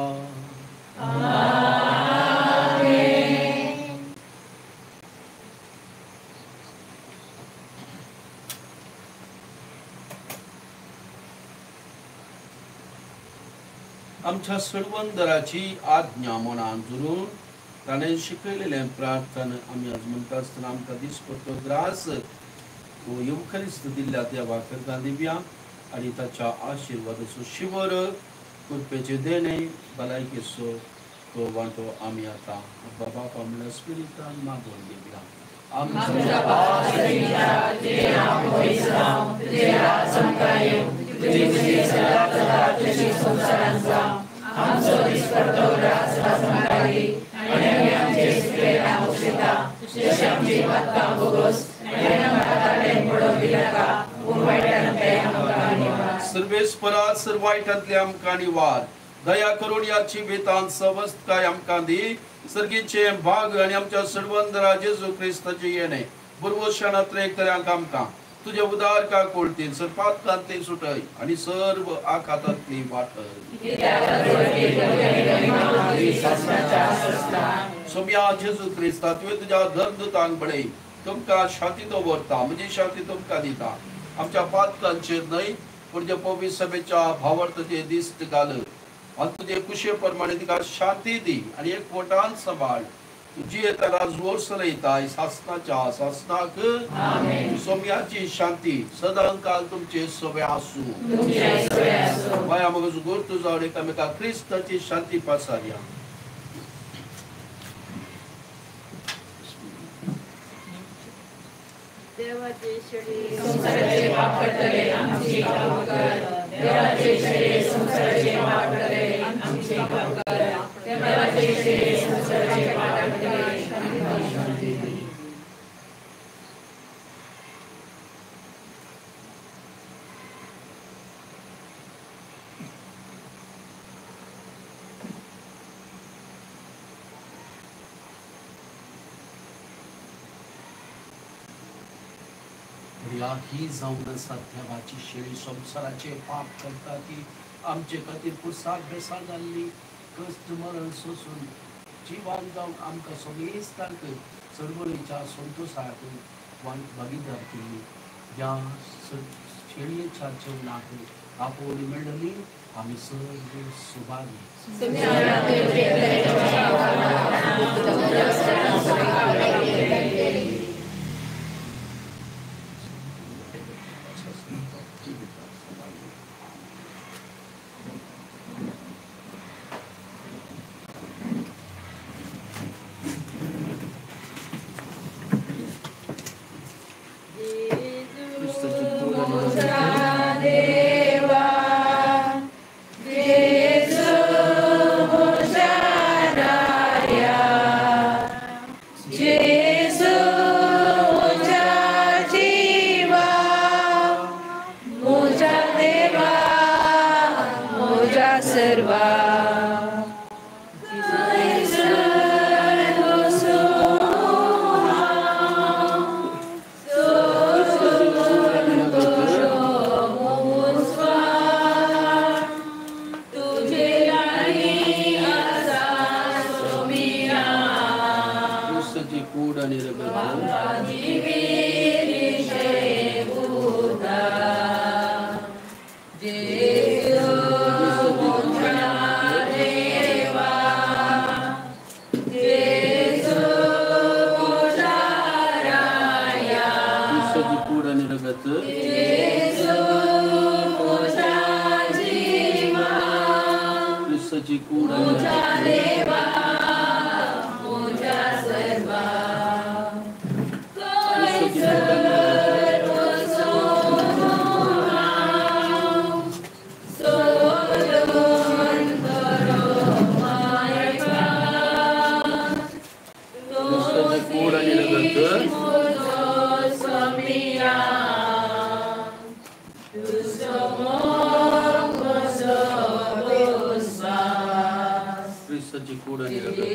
आमच्या सर्वंदराची आज्ञा मनान धरून ताणें शिकयलेले प्रार्थना आमी आज म्हणटा आसतना आमकां दिसपट्टो ग्रास तो युवखरिस्त दिल्ल्या देवा करता दिव्या आणि ताच्या आशिर्वादाचो शिवर कृपेचे देणे भलायकेचो तो वांटो आमी आतां बाबा म्हणल्यार स्पिरितान मागून दिव्या. आमच्या बापाच्या जे नाम होईस राव जे राज संकायो तुझी सदा सदा तुझी संसारांत जावं आमचो दिसपट्टो ग्रास संकारी आणि आमचे सुरे नाम उचिता जशे आमची वार्ता बोगस सर्वेस्परा सर्वायटांतले आमकां निवार दया करून याची वेतान सवस्त काय आमकां दी सर्गीचे भाग आणि आमच्या सर्वंदरा जेजू क्रिस्ताचे येणे बुरवशानांतले एक तऱ्याक आमकां तुझे उदार का कोळतील सर्पांतले सुटय आणि सर्व आखातांतली वाटय सोम्या जेजू क्रिस्ता तुवें तुज्या धर्मदूतांक बळय तुमकां शांती दवरता म्हणजे शांती तुमकां दिता आमच्या पातकांचेर न्हय पूण जे पवित्र सभेच्या भावार्थाचेर दिश्ट घाल आनी तुजे कुशे प्रमाणे तिका शांती दी आणि एक पोटान सांबाळ तुजी येताना जोर सरयताय सासनाच्या सासनाक सोम्याची शांती सदांकाल तुमचे सोबे आसूं माया मगज गुर्तू जावन एकामेका क्रिस्ताची शांती पसारया. देवाचे शरीर संसाराचे पाप करतले आमची काम कर देवाचे शरीर संसाराचे पाप करतले आमची काम कर देवाचे शरीर संसाराचे पाप करतले शांती दे. ही जाऊन सत्यावाची शेळी संसाराचे पाप करता ती आमचे खातीर पुरसाद बेसार जाल्ली कष्ट मरण सोसून जीवन जावन आमकां समेस्तांक चळवळीच्या संतोषाक भागीदार केली. ह्या शेळयेच्या जेवणाक आपोवली मेळ्ळली आमी सगळे सुभागी. क्रिस्ताची कूड आणि रगत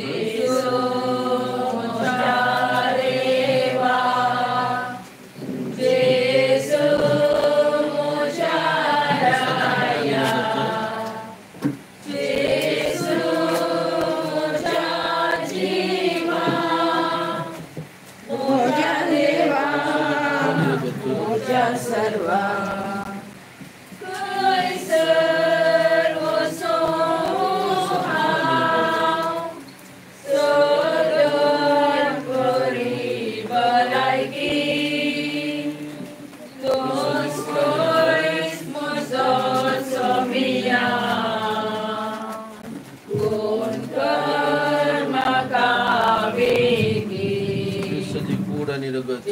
क्रिस्ताची कूड आणि रगत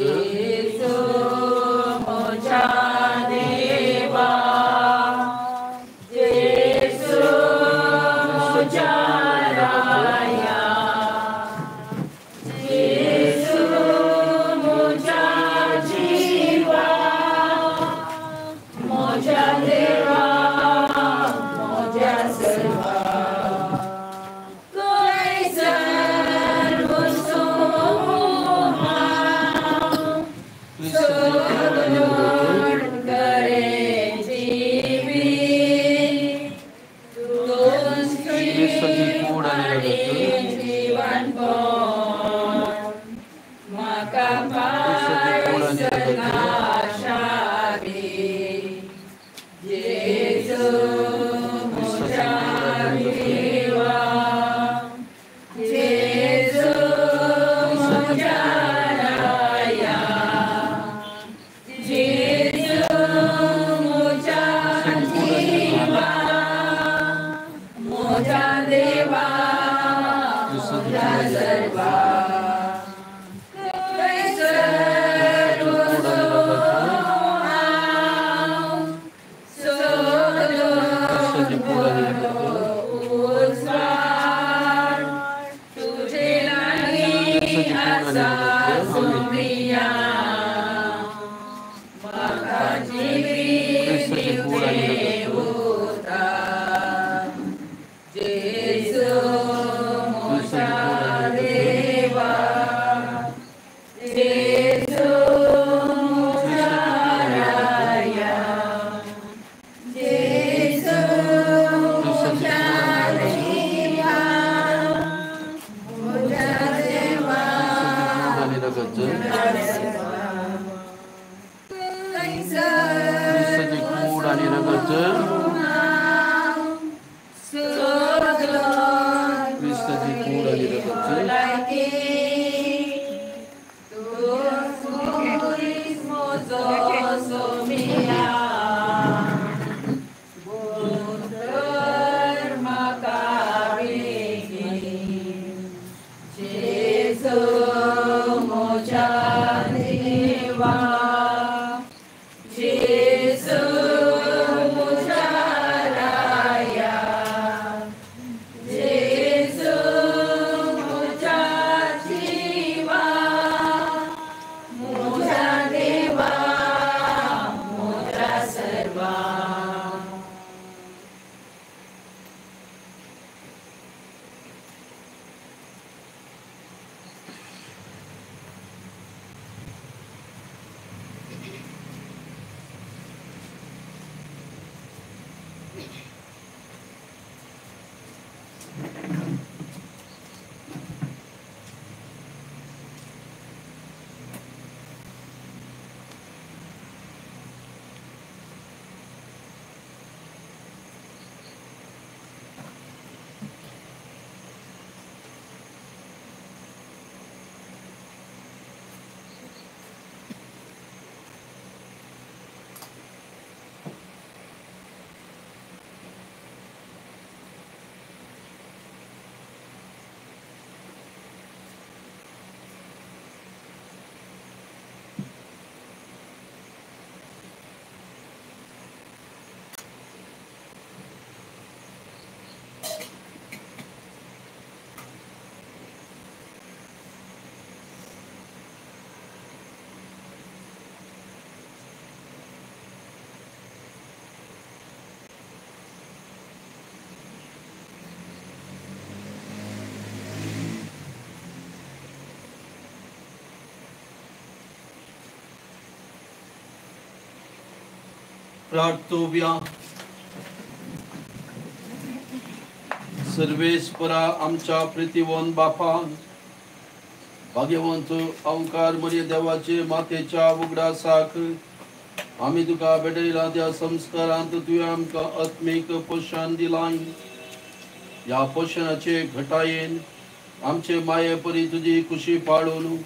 जे प्रार्थोव्या. सर्वेस्परा आमच्या प्रीतिवन बापान, भाग्यवंत अवकार मर्य देवाचे मातेच्या उगडासाक आम्ही तुका भेटयला त्या संस्कारांत तुवें आमकां आत्मीक पोषण दिलां. या पोषणाचे घटायेन आमचे माये परी तुजी खुशी पाडून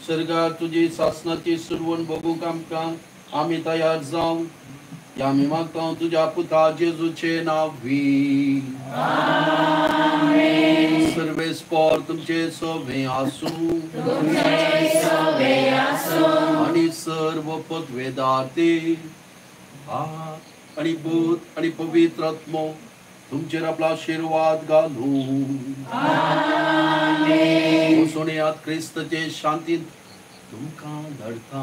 सर्गार तुजी शासनाची सुरवण बघूंक आमकां आमी तयार जावं. या आमी मागता तुज्या पुता जेजूचे नांवी. सर्वेस्पर तुमचे सोबे आसूं आणि सर्व पदवेदाते आणि भूत आणि पवित्र आत्मो तुमचेर आपला आशीर्वाद घालूं. सोन्यात क्रिस्तचे शांतीत तुमकां धाडटा.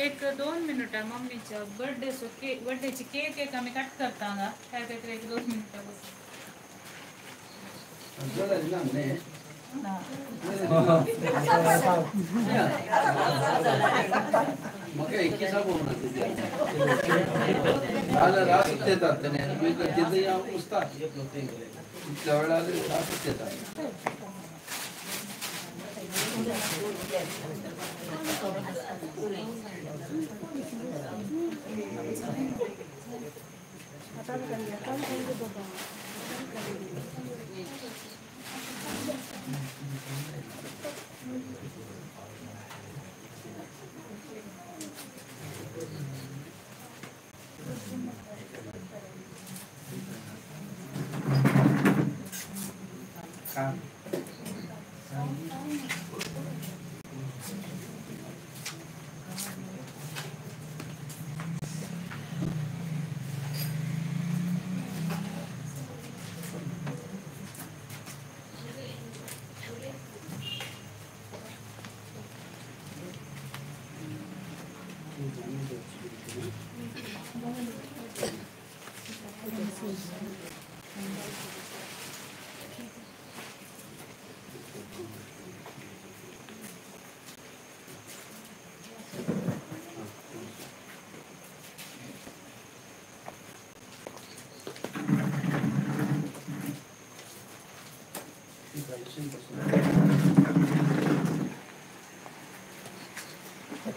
एक 2 मिनिटां मम्मीच्या बर्थडेची केक आम्ही कट करता हांगा काय काय एक 2 मिनिटां बस. म्हाका एक दिसा रास येतात तिथे या पुसतात इतल्या वेळार रास येतात.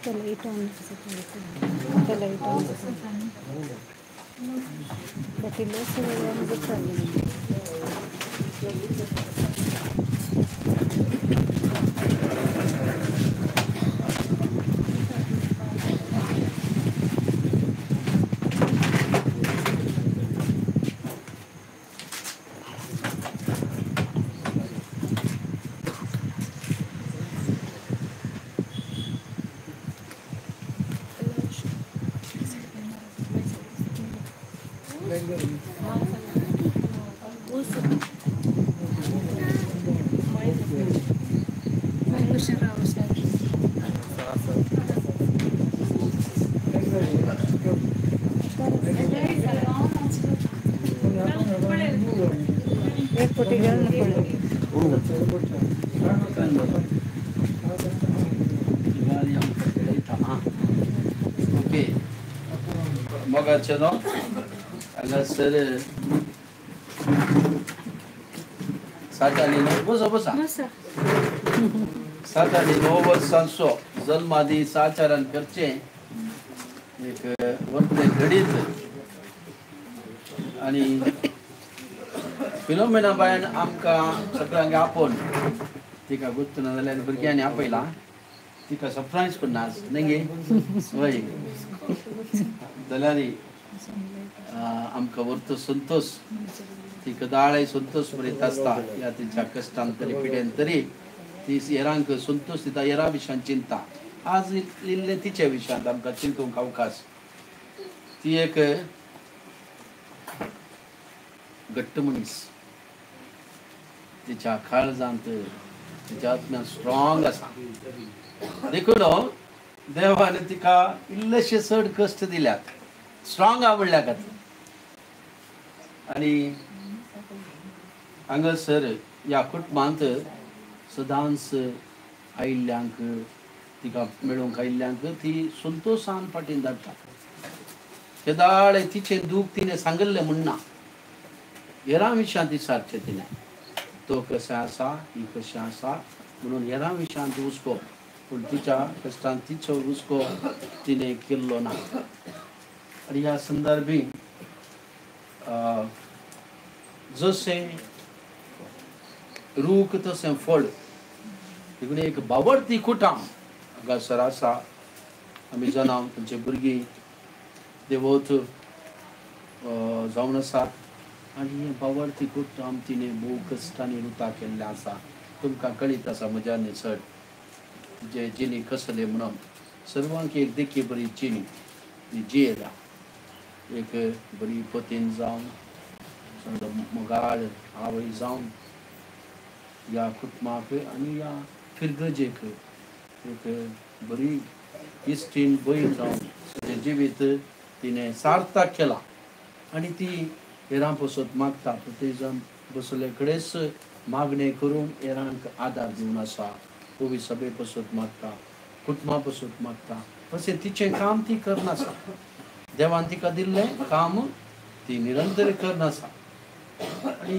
लाईट ऑन लाईट ऑन बाकी चालू Oke, moga channel agak sere सातानी बसा बसा सातानी 9 वर्सांचो जल्मादी साचारान करचे एक वरते घडीत आणि फिनोमेना बायन आमका सगळ्यांक आपोवन तिका गुर्तना जाल्यार भुरग्यांनी आपयला तिका सरप्रायज करना आज नंगे वय जाल्यार आमका व्हरतो संतोष ती कदाळय संतोष बरीत आसता या तिच्या कष्टान तरी पिड्यान तरी ती हेरांक संतोष दिता हेरा विशयान चिंता आज इल्ले तिच्या विशयांत आमकां चिंतूंक अवकाश ती एक घट्ट मनीस तिच्या काळजांत तिच्या आत्म्यान स्ट्रॉंग आसा देखून देवान तिका इल्लेशे चड कश्ट दिल्यात स्ट्रॉंग आवडल्या खातीर आनी हांगासर ह्या कुटुंबांत सदांच आयिल्ल्यांक तिका मेळूंक आयिल्ल्यांक ती संतोशान फाटीं धाडटा केदाळ तिचें दूख तिणें सांगल्लें म्हणना हेरां विशयांत विचारचें तिणें तो कशें आसा ही कशें आसा म्हणून हेरां विशयांत हुस्को पूण तिच्या कश्टान तिचो हुस्को तिणें केल्लो ना आनी ह्या संदर्भी जशें रूख तशें फळ देखून एक बावडती कुटाम हांगासर आसा आमी जाणां तुमचे भुरगीं देवोत जावन आसात आनी बावडती कुटाम तिणें भोव कश्टांनी रुतां केल्लें आसा तुमकां कळीत आसा म्हज्या चड जे जिणी कसले म्हणून सर्वांक एक देखी बरी जिणी ती जियेला एक बरी पतीन जावन मोगाळ आवय जावन या कुटुंबाक आनी या फिरगजेक एक बरी इश्टीण भयण जावन तिचें जिवीत तिणें सार्थक केलां आनी ती हेरां पसत मागता प्रत्येक बसले कडेच मागणें करून हेरांक आदार दिवन आसा पोवी सभे पसत मागता कुटुंबा पसत मागता तशें तिचें काम ती करनासा देवान तिका दिल्लें काम ती निरंतर करनासा आनी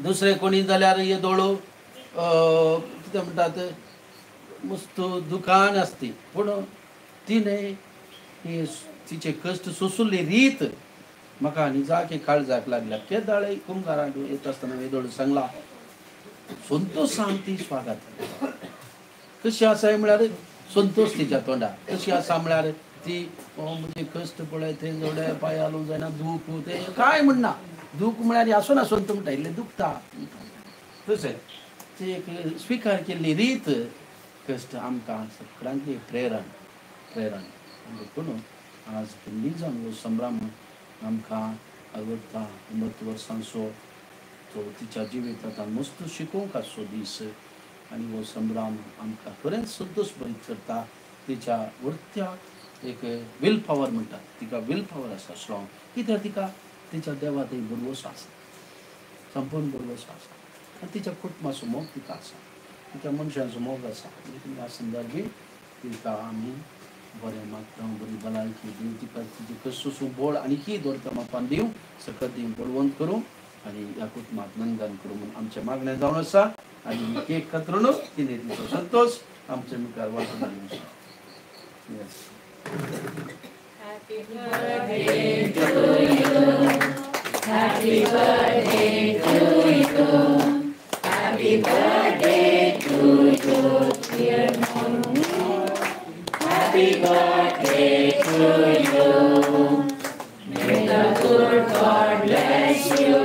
दुसरे कोणी जाल्यार हे दोळो कितें म्हणटात मस्त दुकान आसती पूण तिणें तिचे कश्ट सोंसुल्ली रीत म्हाका आनी जाके काळजाक लागल्या केदाळे कुंभाराक येत आसतना वेदोळ सांगला संतोशान ती स्वागत कशी आसा म्हळ्यार संतोष तिच्या तोंडार कशी आसा म्हळ्यार ती म्हणजे कश्ट पळय थंय जोड्या पांय हालूंक जायना दूख ते कांय म्हणना दूख म्हळ्यार आसूं ना संत म्हणटा इल्लें दुखता तशें ती एक स्विकार केल्ली रीत कश्ट आमकां सगळ्यांक एक प्रेरण देखून आज केल्ली जावन हो संभ्रम आमकां आवडटा 90 वर्सांचो तो तिच्या जिवितांत मस्त शिकोवंक आसचो दीस आनी हो संभ्रम आमकां खरेंच संतोश भरीत करता तिच्या वरत्या एक विल पॉवर म्हणटात तिका विल पॉवर आसा स्ट्रॉंग कित्याक तिका तिच्या देवातय भरवोसो आसा संपूर्ण भरवोसो आसा आनी तिच्या कुटुंबाचो मोग तिका आसा तिच्या मनशाचो मोग आसा देखून ह्या संदर्भी तिका आमी बरें मागता बरी भलायकी दिवं तिका तिचे कश्ट बोळ आनीकी दवरता मापान दिवं सकत दिवं बळवंत करूं आनी ह्या कुटुंबाक नंदन करूं म्हणून आमचें मागणें जावन आसा आनी केक कतरून तिणें तिचो संतोष आमचे मुखार वाटून दिवं Yes. Happy birthday to you. Happy birthday to you. Happy birthday to you, dear Monu. Happy birthday to you. May the good God bless you.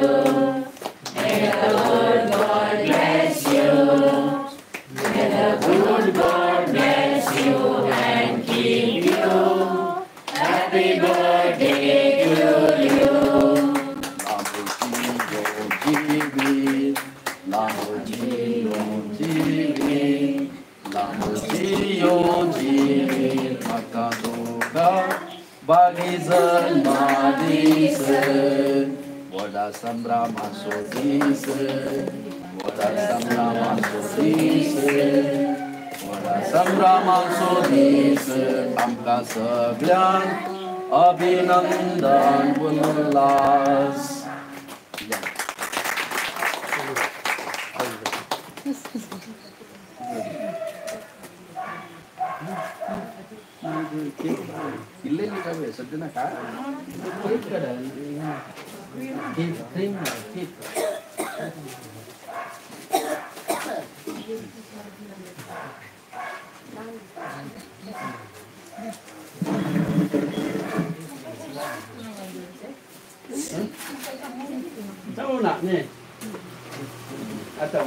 May the good God bless you. May the good God bless you and keep you. Happy birthday to you. जन्मादीस vada संभ्रमाचो दीस वडा संभ्रमाचो दीस वडा संभ्रमाचो दीस आमकां सगळ्यांक अभिनंदन उल्हास. ಇಲ್ಲೇ ನೀವೇ ಸದ್ಯನ cake ಕಡ cake cream cake tahu nak ni atau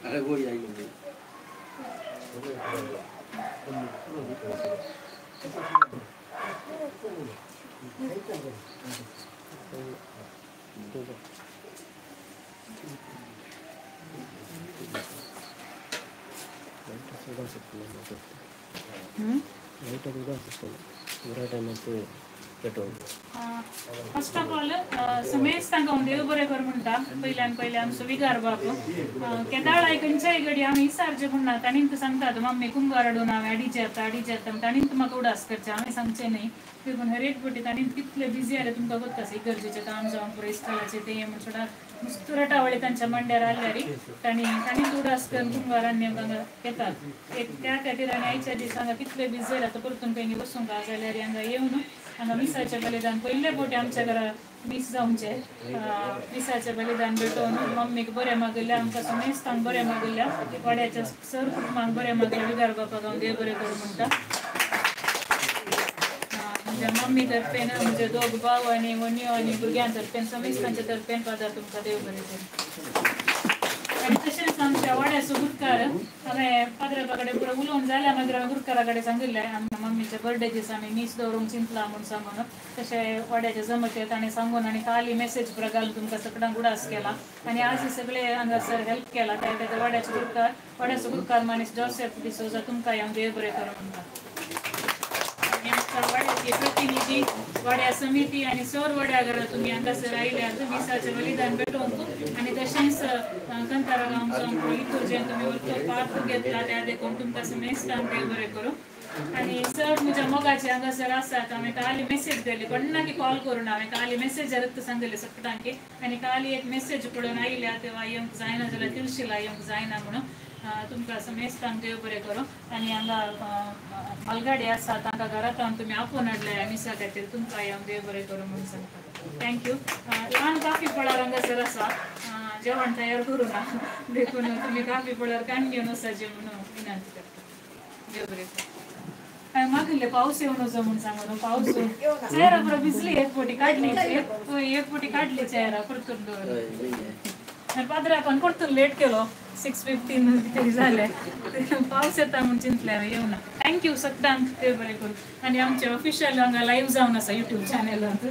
ada gue ya ini. First of all समेश तांकां हांव देव बरें कर म्हणटा. पयल्यान पयले आमचो विगार बाब केदाळ आयकनच्या घडी आमी इसारचे म्हणना. ताणीन सांगतात मम्मी कुंभार हाडून हांव अडीच येता ताणीन म्हाका उडास करचें हांवें सांगचें न्ही. देखून हर एक फावटी ताणीन कितले बिजी जाले तुमकां कोत्तास इगर्जेचें काम जावन पळय इस्कॉलाचें तें म्हण सोडा नुस्तें रटावळी तांच्या मांड्यार आल्यार ताणीन उडास करून कुंभारांनी आमकां घेतात. एक त्या खातीर आनी आयच्या दीस हांगा कितले बिजी जाले आतां परतून पयलीं वचूंक जाल्यार हांगा येवन हांगा मिसाचें बलिदान पयले फावटी आमच्या घरा मिस जावचें. मिसाचें बलिदान भेटोवन मम्मीक बरें मागयलें आमकां समेस्तांक बरें मागयल्या वाड्याच्या सर कुटुंबांक बरें मागयलें विगार बापाक हांव देव बरें करूं म्हणटा. म्हणजे मम्मी तर्फेन म्हणजे दोग भाव आनी वन्यो आनी भुरग्यां तर्फेन समेस्तांच्या तर्फेन पादा तुमकां देव बरें करूं. आनी तशेंच आमच्या वाड्याचो गुरकार हांवें पाद्रपा कडेन पुरो उलोवन जाल्या मागीर हांवें गुरकारा कडेन सांगिल्लें आमच्या मम्मीच्या बर्थडे दीस आमी मीस दवरूंक चिंतला म्हूण सांगून तशें वाड्याच्या जमते ताणें सांगून आनी काली मेसेज पुरो घालून तुमकां सगळ्यांक उडास केला. आनी आज सगळे हांगासर हेल्प केला त्या खातीर वाड्याचो गुरकार मनीस जोसेफ डिसोजा तुमकां हांव देव बरें करूं म्हणटा. वाड्याची प्रतिनिधी वाड्या समिती आणि सौर वड्या घरा तुम्ही हांगासर आयल्यात मिसाचें बलिदान भेटोवंक आनी तशेंच कंताराला आमचो लिटुर्जेन तुमी वरतो पार्ट घेतला त्या देखून तुमकां समेस्तांक देव बरें करूं. आनी सर म्हज्या मोगाचे हांगासर आसात. हांवें काली मेसेज दिली कोणा की कॉल करून हांवें काली मेसेजारच सांगलें सगळ्यांक आनी काली एक मेसेज पळोवन आयल्या तेव्हा येवंक जायना जाल्यार तिळशीला येवंक जायना म्हणून तुमकां समेस्तांक देव बरें करूं. आनी हांगा मालगाडी आसा तांकां घरांत हांव तुमी आपोवन हाडल्या मिसा खातीर तुमकां हांव देव बरें करूं म्हणून सांगता. थँक्यू. ल्हान काफी पळार हांगासर आसा जेवण तयार करूं ना देखून तुमी काफी पळार काण घेवन वचाचे म्हणून विनंती करता. देव बरें करूं. हांवें मागिल्लें पावस येवन वचो म्हूण सांगून पावस चेहरा पुरो भिजली एक फावटी काडली एक फावटी काडली चेहरा परतून दवर पाद्रापान परतून लेट केलो 6:15 कितें जालें पावस येता म्हूण चिंतलें हांवें येवना. थँक्यू सगळ्यांक देव बरें करूं. आनी आमचें ऑफिशियल हांगा लायव्ह जावन आसा युट्यूब चॅनलांत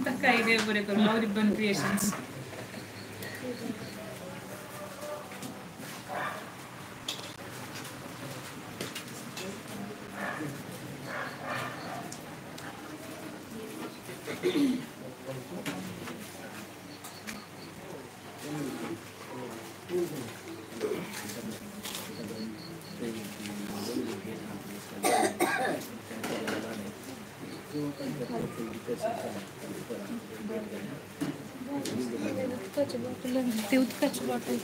ताकाय देव बरें करूं. लव रिबन क्रिएशन्स. ते उदकाची बॉटल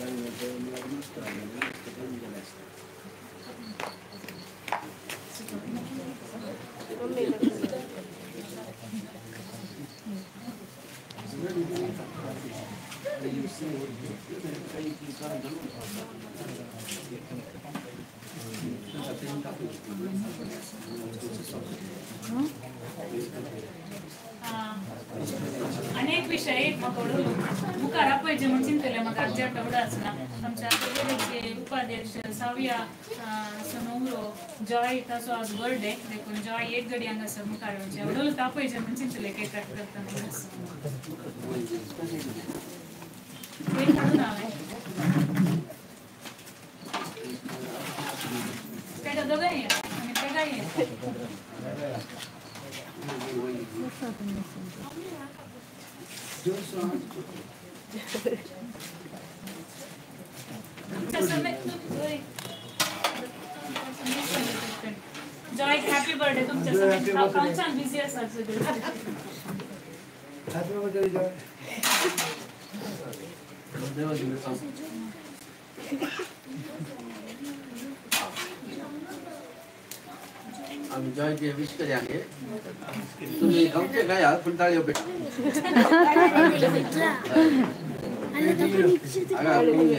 अनेक विषय म्हाका मुखार आपयचे म्हण चिंतले म्हाका अर्जंट आसना आमच्या कॉलेजीचे उपाध्यक्ष सावया सोनोमरो जॉय ताचो आज बर्थडे देखून जॉय एक घडी हांगासर मुखार येवचे एवढं आपयचे म्हण चिंतले केक कट करतना केक काडून हांवें तेका दोगांय आनी तेगाय जॉय हॅपी बर्थडे तुमच्या सगळ्यांना अकाउंट्सान बिझी आसात सगळे हॅपी बर्थडे जॉय आम्ही जॉय के विश करेंगे तुम्ही गमते काय यार पण ताळी बेटा अगर आपण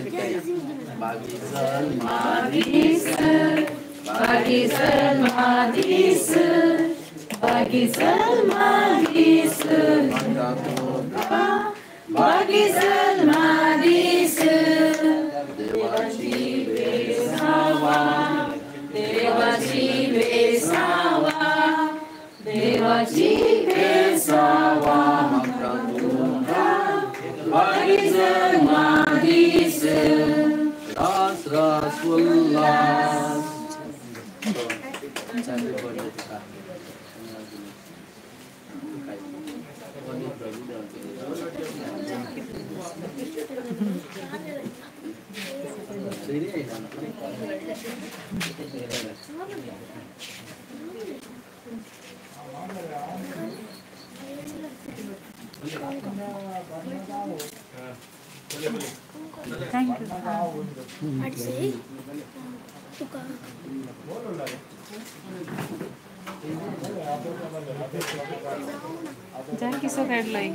देवाची बेसावा बागीसर मागीस रास रास उल्लास Thank you. I'd say. Thank you so much, like